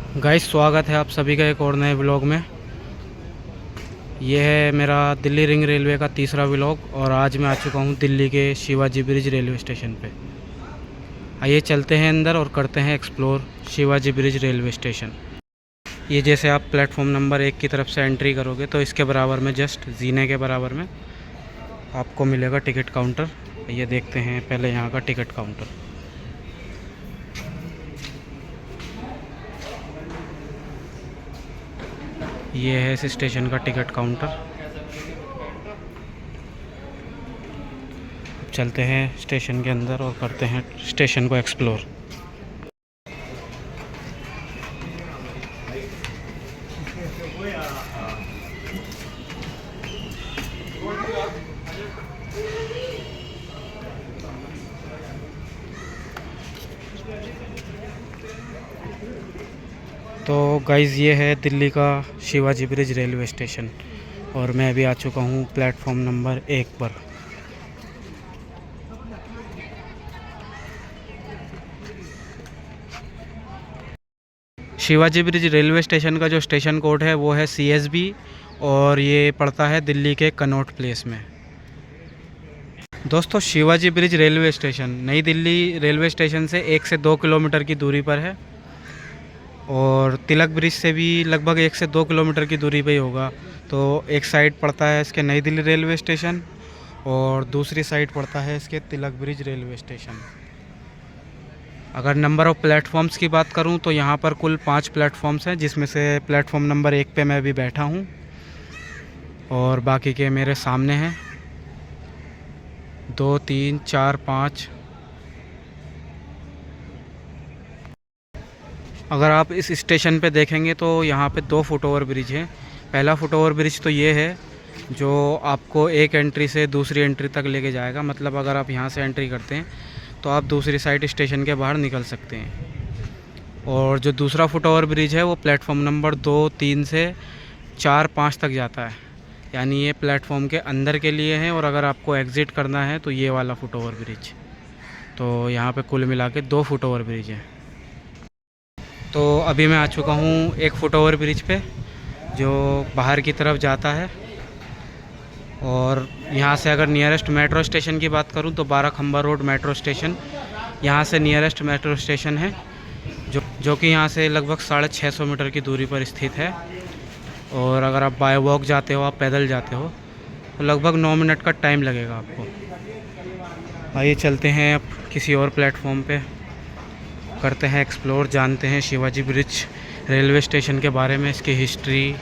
Guys, स्वागत है आप सभी का एक और नए ब्लॉग में। ये है मेरा दिल्ली रिंग रेलवे का तीसरा ब्लॉग और आज मैं आ चुका हूँ दिल्ली के शिवाजी ब्रिज रेलवे स्टेशन पे। आइए चलते हैं अंदर और करते हैं explore Shivaji bridge railway station. ये जैसे आप प्लेटफॉर्म नंबर 1 की तरफ से एंट्री करोगे तो इसके बराबर में, जस्ट जीने के बराबर में आपको मिलेगा टिकट काउंटर। ये देखते हैं पहले यहाँ का टिकट काउंटर। ये है इस स्टेशन का टिकट काउंटर। अब चलते हैं स्टेशन के अंदर और करते हैं स्टेशन को एक्सप्लोर। तो गाइज़, ये है दिल्ली का शिवाजी ब्रिज रेलवे स्टेशन और मैं अभी आ चुका हूँ प्लेटफॉर्म नंबर 1 पर। शिवाजी ब्रिज रेलवे स्टेशन का जो स्टेशन कोड है वो है CSB और ये पड़ता है दिल्ली के कनॉट प्लेस में। दोस्तों, शिवाजी ब्रिज रेलवे स्टेशन नई दिल्ली रेलवे स्टेशन से 1 से 2 किलोमीटर की दूरी पर है और तिलक ब्रिज से भी लगभग 1 से 2 किलोमीटर की दूरी पे ही होगा। तो एक साइड पड़ता है इसके नई दिल्ली रेलवे स्टेशन और दूसरी साइड पड़ता है इसके तिलक ब्रिज रेलवे स्टेशन। अगर नंबर ऑफ़ प्लेटफॉर्म्स की बात करूं तो यहाँ पर कुल 5 प्लेटफॉर्म्स हैं, जिसमें से प्लेटफॉर्म नंबर 1 पे मैं अभी बैठा हूँ और बाकी के मेरे सामने हैं 2, 3, 4, 5। अगर आप इस स्टेशन पे देखेंगे तो यहाँ पे 2 फुटओवर ब्रिज हैं। पहला फुटओवर ब्रिज तो ये है जो आपको एक एंट्री से दूसरी एंट्री तक लेके जाएगा। मतलब अगर आप यहाँ से एंट्री करते हैं तो आप दूसरी साइड स्टेशन के बाहर निकल सकते हैं। और जो दूसरा फुटओवर ब्रिज है वो प्लेटफॉर्म नंबर 2, 3 से 4, 5 तक जाता है। यानी ये प्लेटफॉर्म के अंदर के लिए है और अगर आपको एग्ज़िट करना है तो ये वाला फुटओवर ब्रिज। तो यहाँ पे कुल मिला के 2 फुटओवर ब्रिज हैं। तो अभी मैं आ चुका हूँ एक फुटओवर ब्रिज पे जो बाहर की तरफ जाता है और यहाँ से अगर नियरेस्ट मेट्रो स्टेशन की बात करूँ तो 12 खंबा रोड मेट्रो स्टेशन यहाँ से नियरेस्ट मेट्रो स्टेशन है, जो कि यहाँ से लगभग 650 मीटर की दूरी पर स्थित है। और अगर आप बाय वॉक जाते हो, आप पैदल जाते हो तो लगभग 9 मिनट का टाइम लगेगा आपको। आइए चलते हैं अब किसी और प्लेटफॉर्म पे, करते हैं एक्सप्लोर, जानते हैं शिवाजी ब्रिज रेलवे स्टेशन के बारे में, इसकी हिस्ट्री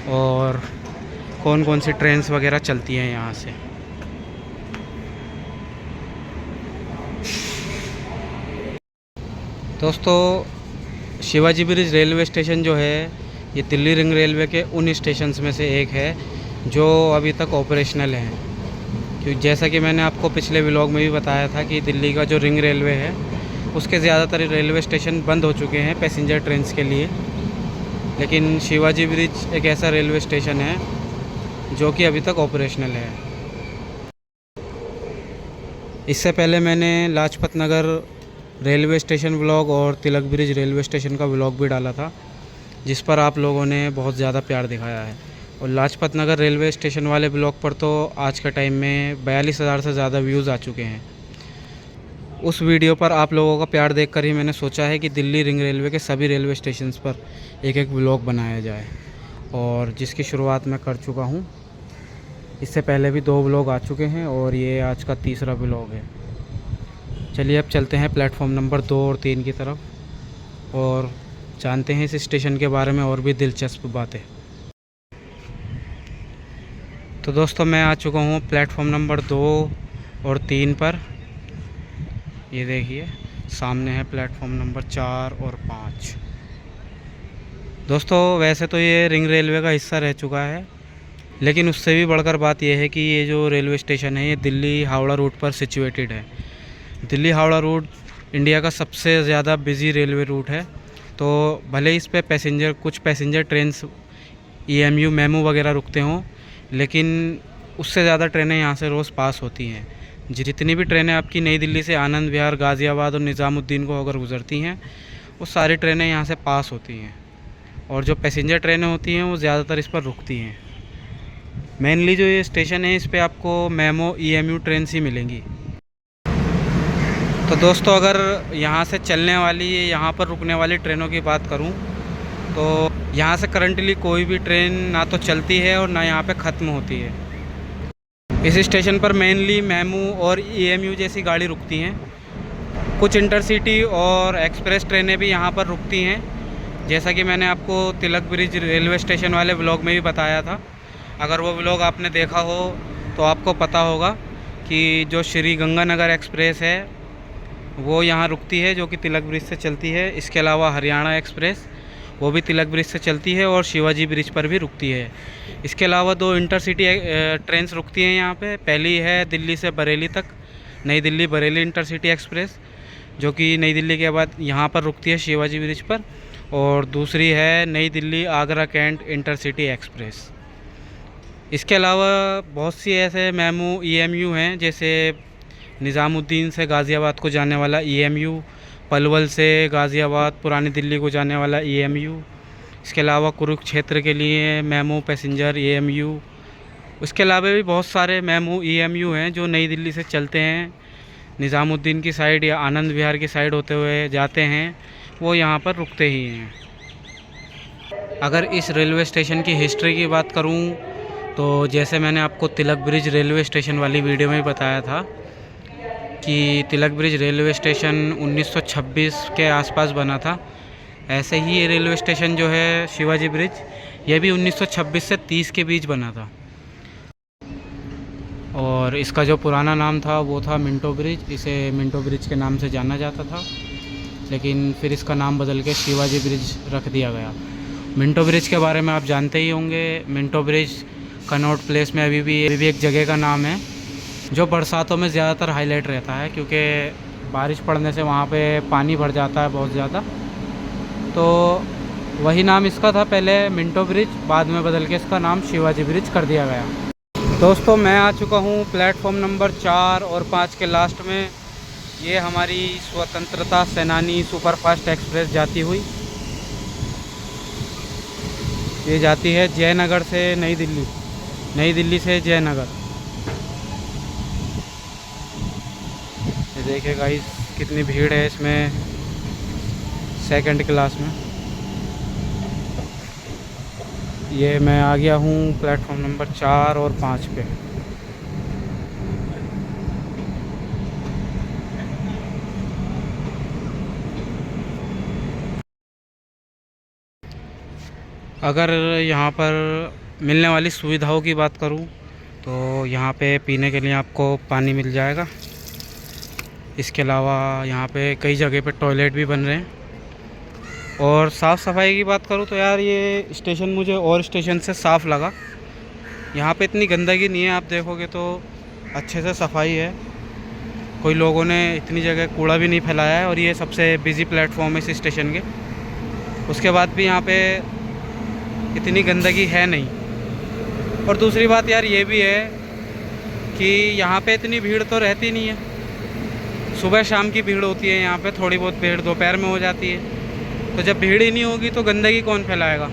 और कौन कौन सी ट्रेन्स वगैरह चलती हैं यहाँ से। दोस्तों, शिवाजी ब्रिज रेलवे स्टेशन जो है ये दिल्ली रिंग रेलवे के उन स्टेशंस में से एक है जो अभी तक ऑपरेशनल हैं। क्योंकि जैसा कि मैंने आपको पिछले व्लॉग में भी बताया था कि दिल्ली का जो रिंग रेलवे है उसके ज़्यादातर रेलवे स्टेशन बंद हो चुके हैं पैसेंजर ट्रेन्स के लिए, लेकिन शिवाजी ब्रिज एक ऐसा रेलवे स्टेशन है जो कि अभी तक ऑपरेशनल है। इससे पहले मैंने Lajpat Nagar railway station vlog और तिलक ब्रिज रेलवे स्टेशन का व्लॉग भी डाला था, जिस पर आप लोगों ने बहुत ज़्यादा प्यार दिखाया है। और लाजपत नगर रेलवे स्टेशन वाले ब्लॉग पर तो आज के टाइम में 42,000 से ज़्यादा व्यूज़ आ चुके हैं। उस वीडियो पर आप लोगों का प्यार देखकर ही मैंने सोचा है कि दिल्ली रिंग रेलवे के सभी रेलवे स्टेशंस पर एक एक व्लॉग बनाया जाए, और जिसकी शुरुआत मैं कर चुका हूँ। इससे पहले भी 2 व्लॉग आ चुके हैं और ये आज का तीसरा व्लॉग है। चलिए अब चलते हैं प्लेटफॉर्म नंबर 2 और 3 की तरफ और जानते हैं इस स्टेशन के बारे में और भी दिलचस्प बातें। तो दोस्तों, मैं आ चुका हूँ प्लेटफॉर्म नंबर 2 और 3 पर। ये देखिए सामने है प्लेटफॉर्म नंबर 4 और 5। दोस्तों, वैसे तो ये रिंग रेलवे का हिस्सा रह चुका है, लेकिन उससे भी बढ़कर बात यह है कि ये जो रेलवे स्टेशन है ये दिल्ली हावड़ा रूट पर सिचुएटेड है। दिल्ली हावड़ा रूट इंडिया का सबसे ज़्यादा बिजी रेलवे रूट है। तो भले इस पे कुछ पैसेंजर ट्रेन्स EMU मेमू वगैरह रुकते हों, लेकिन उससे ज़्यादा ट्रेनें यहाँ से रोज़ पास होती हैं। जितनी भी ट्रेनें आपकी नई दिल्ली से आनंद विहार, गाज़ियाबाद और निज़ामुद्दीन को होकर गुज़रती हैं, वो सारी ट्रेनें यहाँ से पास होती हैं, और जो पैसेंजर ट्रेनें होती हैं वो ज़्यादातर इस पर रुकती हैं। मेनली जो ये स्टेशन है इस पे आपको मेमो EMU ट्रेन ही मिलेंगी। तो दोस्तों अगर यहाँ से चलने वाली यहाँ पर रुकने वाली ट्रेनों की बात करूँ तो यहाँ से करंटली कोई भी ट्रेन ना तो चलती है और ना यहाँ पे ख़त्म होती है। इस स्टेशन पर मेनली मेमू और EMU जैसी गाड़ी रुकती हैं। कुछ इंटरसिटी और एक्सप्रेस ट्रेनें भी यहाँ पर रुकती हैं, जैसा कि मैंने आपको तिलक ब्रिज रेलवे स्टेशन वाले व्लॉग में भी बताया था। अगर वो व्लॉग आपने देखा हो तो आपको पता होगा कि जो श्री गंगानगर एक्सप्रेस है वो यहाँ रुकती है, जो कि तिलक ब्रिज से चलती है। इसके अलावा हरियाणा एक्सप्रेस वो भी तिलक ब्रिज से चलती है और शिवाजी ब्रिज पर भी रुकती है। इसके अलावा 2 इंटरसिटी ट्रेन्स रुकती हैं यहाँ पे। पहली है दिल्ली से बरेली तक, नई दिल्ली बरेली इंटरसिटी एक्सप्रेस, जो कि नई दिल्ली के बाद यहाँ पर रुकती है शिवाजी ब्रिज पर। और दूसरी है नई Delhi Agra Cantt intercity express. इसके अलावा बहुत सी ऐसे मेमू EMU हैं, जैसे निज़ामुद्दीन से गाज़ियाबाद को जाने वाला EMU, पलवल से गाज़ियाबाद पुरानी दिल्ली को जाने वाला EMU। इसके अलावा कुरुक्षेत्र के लिए मेमू पैसेंजर EMU। उसके अलावा भी बहुत सारे मेमू EMU हैं जो नई दिल्ली से चलते हैं, निज़ामुद्दीन की साइड या आनंद विहार की साइड होते हुए जाते हैं, वो यहाँ पर रुकते ही हैं। अगर इस रेलवे स्टेशन की हिस्ट्री की बात करूँ तो जैसे मैंने आपको तिलक ब्रिज रेलवे स्टेशन वाली वीडियो में बताया था कि तिलक ब्रिज रेलवे स्टेशन 1926 के आसपास बना था, ऐसे ही ये रेलवे स्टेशन जो है शिवाजी ब्रिज, ये भी 1926 से 30 के बीच बना था। और इसका जो पुराना नाम था वो था मिंटो ब्रिज। इसे मिंटो ब्रिज के नाम से जाना जाता था, लेकिन फिर इसका नाम बदल के शिवाजी ब्रिज रख दिया गया। मिंटो ब्रिज के बारे में आप जानते ही होंगे। मिंटो ब्रिज कनॉट प्लेस में अभी भी एक जगह का नाम है, जो बरसातों में ज़्यादातर हाईलाइट रहता है, क्योंकि बारिश पड़ने से वहाँ पे पानी भर जाता है बहुत ज़्यादा। तो वही नाम इसका था पहले, मिंटो ब्रिज, बाद में बदल के इसका नाम शिवाजी ब्रिज कर दिया गया। दोस्तों मैं आ चुका हूँ प्लेटफॉर्म नंबर 4 और 5 के लास्ट में। ये हमारी स्वतंत्रता सेनानी सुपरफास्ट एक्सप्रेस जाती हुई, ये जाती है जयनगर से नई दिल्ली, नई दिल्ली से जयनगर। ये देखिए गाइस कितनी भीड़ है इसमें, सेकंड क्लास में। ये मैं आ गया हूँ प्लेटफॉर्म नंबर 4 और 5 पे। अगर यहाँ पर मिलने वाली सुविधाओं की बात करूँ तो यहाँ पे पीने के लिए आपको पानी मिल जाएगा। इसके अलावा यहाँ पे कई जगह पे टॉयलेट भी बन रहे हैं। और साफ़ सफाई की बात करूँ तो यार ये स्टेशन मुझे और स्टेशन से साफ़ लगा। यहाँ पे इतनी गंदगी नहीं है, आप देखोगे तो अच्छे से सफाई है। कोई लोगों ने इतनी जगह कूड़ा भी नहीं फैलाया है, और ये सबसे बिज़ी प्लेटफॉर्म है इस स्टेशन के। उसके बाद भी यहाँ पे इतनी गंदगी है नहीं। और दूसरी बात यार ये भी है कि यहाँ पे इतनी भीड़ तो रहती नहीं है। सुबह शाम की भीड़ होती है यहाँ पे, थोड़ी बहुत भीड़ दोपहर में हो जाती है। तो जब भीड़ ही नहीं होगी तो गंदगी कौन फैलाएगा।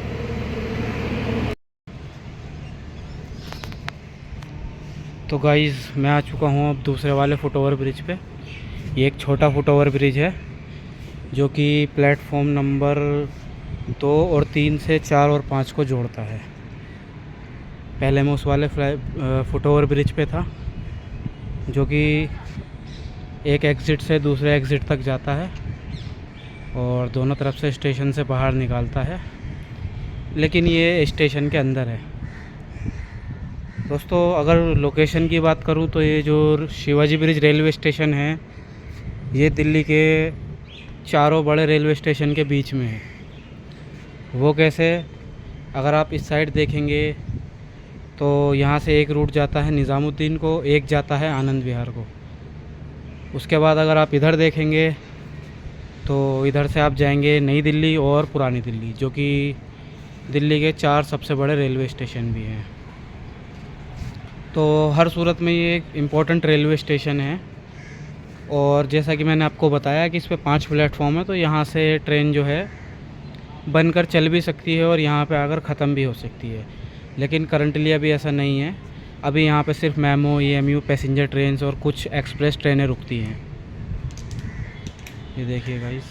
तो गाइज़ मैं आ चुका हूँ अब दूसरे वाले फुटओवर ब्रिज पे। ये एक छोटा फुटओवर ब्रिज है जो कि प्लेटफॉर्म नंबर 2 और 3 से 4 और 5 को जोड़ता है। पहले मैं उस वाले फुटओवर ब्रिज पे था जो कि एक एग्ज़िट से दूसरे एग्ज़िट तक जाता है और दोनों तरफ से स्टेशन से बाहर निकालता है, लेकिन ये स्टेशन के अंदर है। दोस्तों अगर लोकेशन की बात करूं तो ये जो शिवाजी ब्रिज रेलवे स्टेशन है ये दिल्ली के चारों बड़े रेलवे स्टेशन के बीच में है। वो कैसे, अगर आप इस साइड देखेंगे तो यहाँ से एक रूट जाता है निज़ामुद्दीन को, एक जाता है आनंद विहार को। उसके बाद अगर आप इधर देखेंगे तो इधर से आप जाएंगे नई दिल्ली और पुरानी दिल्ली, जो कि दिल्ली के 4 सबसे बड़े रेलवे स्टेशन भी हैं। तो हर सूरत में ये एक इम्पोर्टेंट रेलवे स्टेशन है और जैसा कि मैंने आपको बताया कि इस पे 5 प्लेटफॉर्म है, तो यहाँ से ट्रेन जो है बनकर चल भी सकती है और यहाँ पे आकर ख़त्म भी हो सकती है। लेकिन करंटली अभी ऐसा नहीं है। अभी यहाँ पे सिर्फ मेमो, EMU पैसेंजर ट्रेन्स और कुछ एक्सप्रेस ट्रेनें रुकती हैं। ये देखिए गाइस,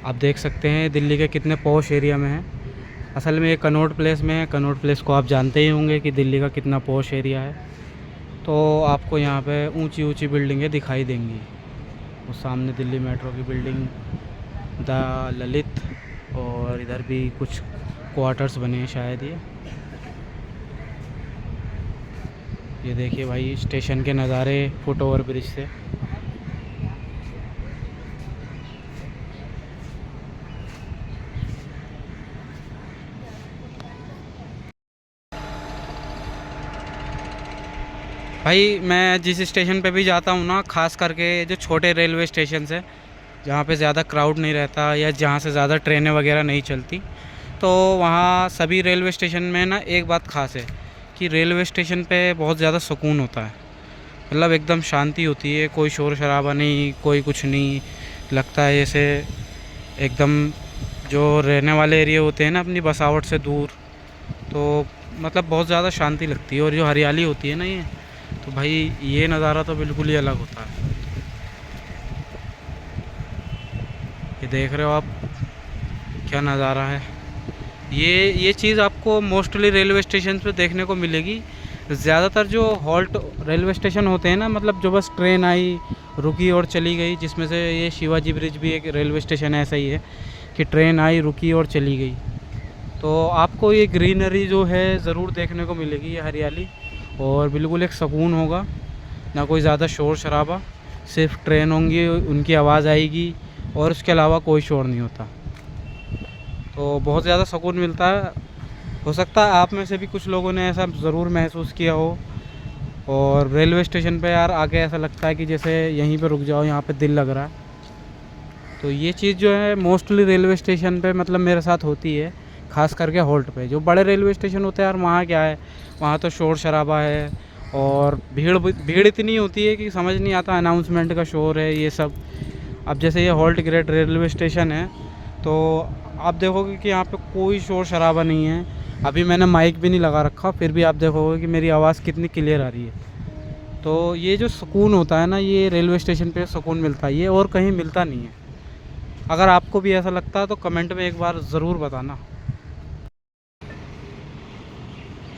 आप देख सकते हैं दिल्ली के कितने पॉश एरिया में है। असल में ये कनॉट प्लेस में है। कनॉट प्लेस को आप जानते ही होंगे कि दिल्ली का कितना पॉश एरिया है। तो आपको यहाँ पे ऊंची ऊंची बिल्डिंगें दिखाई देंगी। वो सामने दिल्ली मेट्रो की बिल्डिंग द ललित, और इधर भी कुछ क्वार्टर्स बने हैं शायद। ये देखिए भाई स्टेशन के नज़ारे फुट ओवर ब्रिज से। भाई मैं जिस स्टेशन पे भी जाता हूँ ना, ख़ास करके जो छोटे रेलवे स्टेशन है जहाँ पे ज़्यादा क्राउड नहीं रहता या जहाँ से ज़्यादा ट्रेनें वगैरह नहीं चलती, तो वहाँ सभी रेलवे स्टेशन में ना एक बात ख़ास है कि रेलवे स्टेशन पे बहुत ज़्यादा सुकून होता है। मतलब एकदम शांति होती है, कोई शोर शराबा नहीं, कोई कुछ नहीं। लगता है जैसे एकदम जो रहने वाले एरिया होते हैं ना अपनी बसावट से दूर, तो मतलब बहुत ज़्यादा शांति लगती है। और जो हरियाली होती है ना ये, तो भाई ये नज़ारा तो बिल्कुल ही अलग होता है। ये देख रहे हो आप क्या नज़ारा है। ये चीज़ आपको मोस्टली रेलवे स्टेशन पे देखने को मिलेगी। ज़्यादातर जो हॉल्ट रेलवे स्टेशन होते हैं ना, मतलब जो बस ट्रेन आई, रुकी और चली गई, जिसमें से ये शिवाजी ब्रिज भी एक रेलवे स्टेशन ऐसा ही है कि ट्रेन आई, रुकी और चली गई। तो आपको ये ग्रीनरी जो है ज़रूर देखने को मिलेगी, ये हरियाली, और बिल्कुल एक सुकून होगा। ना कोई ज़्यादा शोर शराबा, सिर्फ ट्रेन होंगी, उनकी आवाज़ आएगी और उसके अलावा कोई शोर नहीं होता। तो बहुत ज़्यादा सुकून मिलता है। हो सकता है आप में से भी कुछ लोगों ने ऐसा ज़रूर महसूस किया हो। और रेलवे स्टेशन पे यार आके ऐसा लगता है कि जैसे यहीं पे रुक जाओ, यहाँ पे दिल लग रहा है। तो ये चीज़ जो है मोस्टली रेलवे स्टेशन पे मतलब मेरे साथ होती है, ख़ास करके हॉल्ट पे। जो बड़े रेलवे स्टेशन होते हैं यार, वहाँ क्या है, वहाँ तो शोर शराबा है और भीड़ इतनी होती है कि समझ नहीं आता, अनाउंसमेंट का शोर है ये सब। अब जैसे ये हॉल्ट ग्रेट रेलवे स्टेशन है, तो आप देखोगे कि यहाँ पे कोई शोर शराबा नहीं है। अभी मैंने माइक भी नहीं लगा रखा, फिर भी आप देखोगे कि मेरी आवाज़ कितनी क्लियर आ रही है। तो ये जो सुकून होता है ना, ये रेलवे स्टेशन पे सुकून मिलता है, ये और कहीं मिलता नहीं है। अगर आपको भी ऐसा लगता है तो कमेंट में एक बार ज़रूर बताना।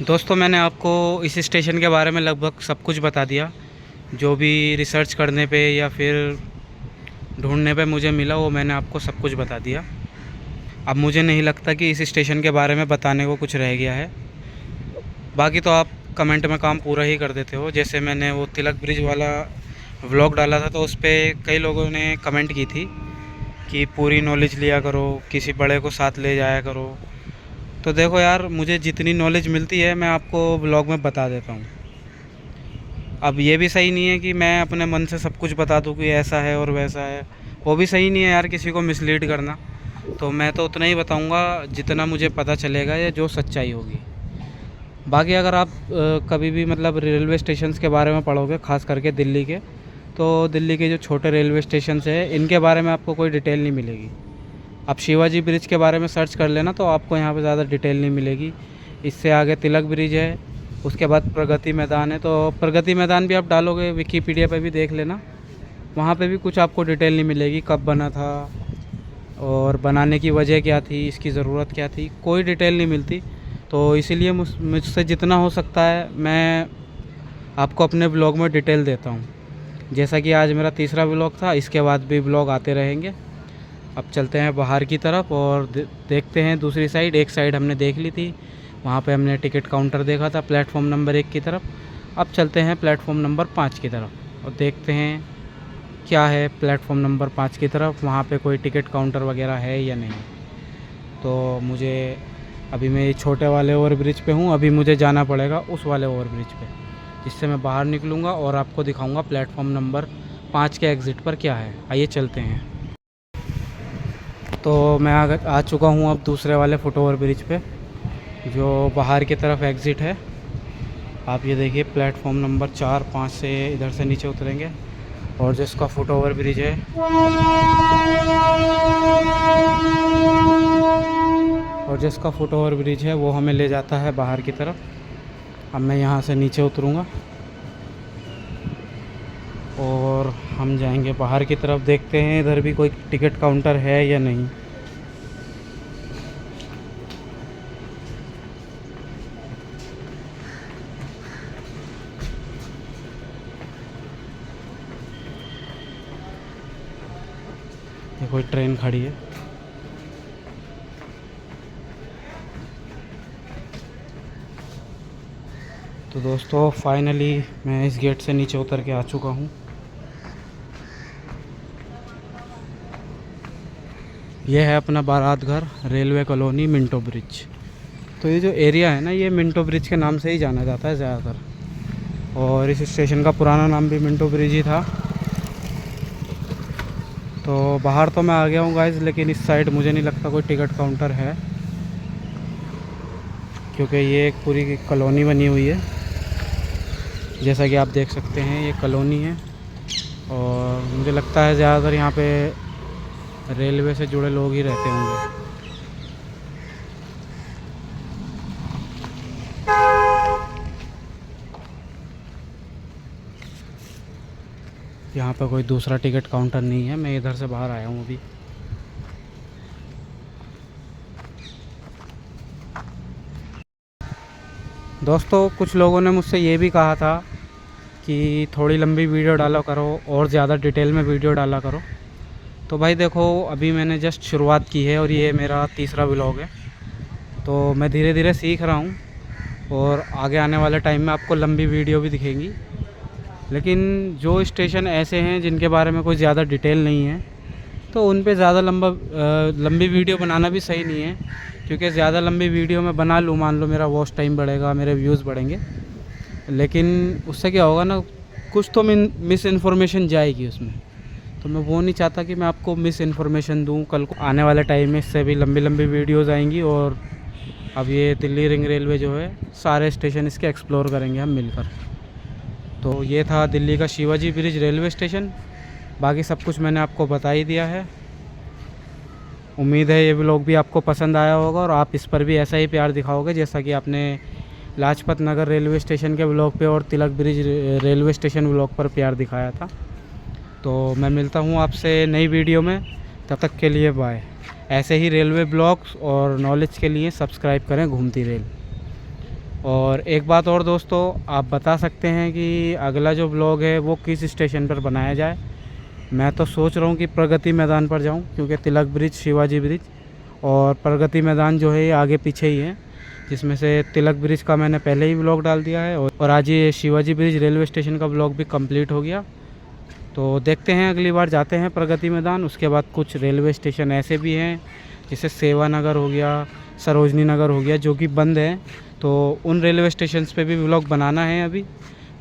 दोस्तों मैंने आपको इस स्टेशन के बारे में लगभग सब कुछ बता दिया। जो भी रिसर्च करने पे या फिर ढूंढने पे मुझे मिला, वो मैंने आपको सब कुछ बता दिया। अब मुझे नहीं लगता कि इस स्टेशन के बारे में बताने को कुछ रह गया है। बाकी तो आप कमेंट में काम पूरा ही कर देते हो। जैसे मैंने वो तिलक ब्रिज वाला व्लॉग डाला था, तो उस पर कई लोगों ने कमेंट की थी कि पूरी नॉलेज लिया करो, किसी बड़े को साथ ले जाया करो। तो देखो यार, मुझे जितनी नॉलेज मिलती है मैं आपको व्लॉग में बता देता हूँ। अब ये भी सही नहीं है कि मैं अपने मन से सब कुछ बता दूँ कि ऐसा है और वैसा है। वो भी सही नहीं है यार, किसी को मिसलीड करना। तो मैं तो उतना ही बताऊँगा जितना मुझे पता चलेगा या जो सच्चाई होगी। बाकी अगर आप कभी भी मतलब रेलवे स्टेशंस के बारे में पढ़ोगे, ख़ास करके दिल्ली के, तो दिल्ली के जो छोटे रेलवे स्टेशन है इनके बारे में आपको कोई डिटेल नहीं मिलेगी। आप शिवाजी ब्रिज के बारे में सर्च कर लेना, तो आपको यहाँ पे ज़्यादा डिटेल नहीं मिलेगी। इससे आगे तिलक ब्रिज है, उसके बाद प्रगति मैदान है। तो प्रगति मैदान भी आप डालोगे विकीपीडिया पे भी देख लेना, वहाँ पे भी कुछ आपको डिटेल नहीं मिलेगी, कब बना था और बनाने की वजह क्या थी, इसकी ज़रूरत क्या थी, कोई डिटेल नहीं मिलती। तो इसीलिए मुझसे जितना हो सकता है मैं आपको अपने ब्लॉग में डिटेल देता हूँ। जैसा कि आज मेरा तीसरा ब्लॉग था, इसके बाद भी ब्लॉग आते रहेंगे। अब चलते हैं बाहर की तरफ और देखते हैं दूसरी साइड। एक साइड हमने देख ली थी, वहाँ पे हमने टिकट काउंटर देखा था प्लेटफॉर्म नंबर 1 की तरफ। अब चलते हैं प्लेटफॉर्म नंबर 5 की तरफ और देखते हैं क्या है प्लेटफॉर्म नंबर 5 की तरफ, वहाँ पे कोई टिकट काउंटर वगैरह है या नहीं। तो मुझे अभी मैं ये छोटे वाले ओवर ब्रिज पे हूँ, अभी मुझे जाना पड़ेगा उस वाले ओवर ब्रिज पे, जिससे मैं बाहर निकलूँगा और आपको दिखाऊँगा प्लेटफॉर्म नंबर 5 के एग्ज़िट पर क्या है। आइए चलते हैं। तो मैं आ चुका हूँ अब दूसरे वाले फुट ओवर ब्रिज पे, जो बाहर की तरफ एग्ज़िट है। आप ये देखिए प्लेटफॉर्म नंबर 4, 5 से इधर से नीचे उतरेंगे और जिसका फुट ओवर ब्रिज है वो हमें ले जाता है बाहर की तरफ। अब मैं यहाँ से नीचे उतरूँगा और हम जाएंगे बाहर की तरफ। देखते हैं इधर भी कोई टिकट काउंटर है या नहीं। ये कोई ट्रेन खड़ी है। तो दोस्तों फाइनली मैं इस गेट से नीचे उतर के आ चुका हूँ। ये है अपना बारात घर, रेलवे कॉलोनी, मिंटो ब्रिज। तो ये जो एरिया है ना, ये मिंटो ब्रिज के नाम से ही जाना जाता है ज़्यादातर। और इस स्टेशन का पुराना नाम भी मिंटो ब्रिज ही था। तो बाहर तो मैं आ गया हूँ गाइस, लेकिन इस साइड मुझे नहीं लगता कोई टिकट काउंटर है, क्योंकि ये एक पूरी कॉलोनी बनी हुई है। जैसा कि आप देख सकते हैं ये कॉलोनी है और मुझे लगता है ज़्यादातर यहाँ पे रेलवे से जुड़े लोग ही रहते होंगे। यहाँ पर कोई दूसरा टिकट काउंटर नहीं है। मैं इधर से बाहर आया हूँ अभी। दोस्तों कुछ लोगों ने मुझसे ये भी कहा था कि थोड़ी लंबी वीडियो डाला करो और ज़्यादा डिटेल में वीडियो डाला करो। तो भाई देखो, अभी मैंने जस्ट शुरुआत की है और ये मेरा तीसरा व्लॉग है। तो मैं धीरे धीरे सीख रहा हूँ और आगे आने वाले टाइम में आपको लंबी वीडियो भी दिखेंगी। लेकिन जो स्टेशन ऐसे हैं जिनके बारे में कोई ज़्यादा डिटेल नहीं है, तो उन पे ज़्यादा लंबी वीडियो बनाना भी सही नहीं है, क्योंकि ज़्यादा लंबी वीडियो मैं बना लूँ, मान लो मेरा वॉच टाइम बढ़ेगा, मेरे व्यूज़ बढ़ेंगे, लेकिन उससे क्या होगा ना, कुछ तो मिस इन्फॉर्मेशन जाएगी उसमें। तो मैं वो नहीं चाहता कि मैं आपको मिस इन्फॉर्मेशन दूँ। कल को आने वाले टाइम में इससे भी लंबी लंबी वीडियोज़ आएंगी। और अब ये दिल्ली रिंग रेलवे जो है, सारे स्टेशन इसके एक्सप्लोर करेंगे हम मिलकर। तो ये था दिल्ली का शिवाजी ब्रिज रेलवे स्टेशन। बाकी सब कुछ मैंने आपको बता ही दिया है। उम्मीद है ये व्लॉग भी आपको पसंद आया होगा और आप इस पर भी ऐसा ही प्यार दिखाओगे जैसा कि आपने लाजपत नगर रेलवे स्टेशन के व्लॉग पे और तिलक ब्रिज रेलवे स्टेशन व्लॉग पर प्यार दिखाया था। तो मैं मिलता हूँ आपसे नई वीडियो में, तब तक के लिए बाय। ऐसे ही रेलवे ब्लॉग्स और नॉलेज के लिए सब्सक्राइब करें घूमती रेल। और एक बात और दोस्तों, आप बता सकते हैं कि अगला जो ब्लॉग है वो किस स्टेशन पर बनाया जाए। मैं तो सोच रहा हूँ कि प्रगति मैदान पर जाऊँ, क्योंकि तिलक ब्रिज, शिवाजी ब्रिज और प्रगति मैदान जो है ये आगे पीछे ही है, जिसमें से तिलक ब्रिज का मैंने पहले ही व्लॉग डाल दिया है और आज ये शिवाजी ब्रिज रेलवे स्टेशन का व्लॉग भी कंप्लीट हो गया। तो देखते हैं, अगली बार जाते हैं प्रगति मैदान। उसके बाद कुछ रेलवे स्टेशन ऐसे भी हैं, जैसे सेवा नगर हो गया, सरोजनी नगर हो गया, जो कि बंद है। तो उन रेलवे स्टेशंस पे भी व्लॉग बनाना है अभी।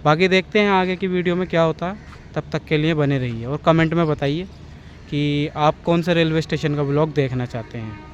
बाकी देखते हैं आगे की वीडियो में क्या होता है। तब तक के लिए बने रहिए और कमेंट में बताइए कि आप कौन से रेलवे स्टेशन का व्लॉग देखना चाहते हैं।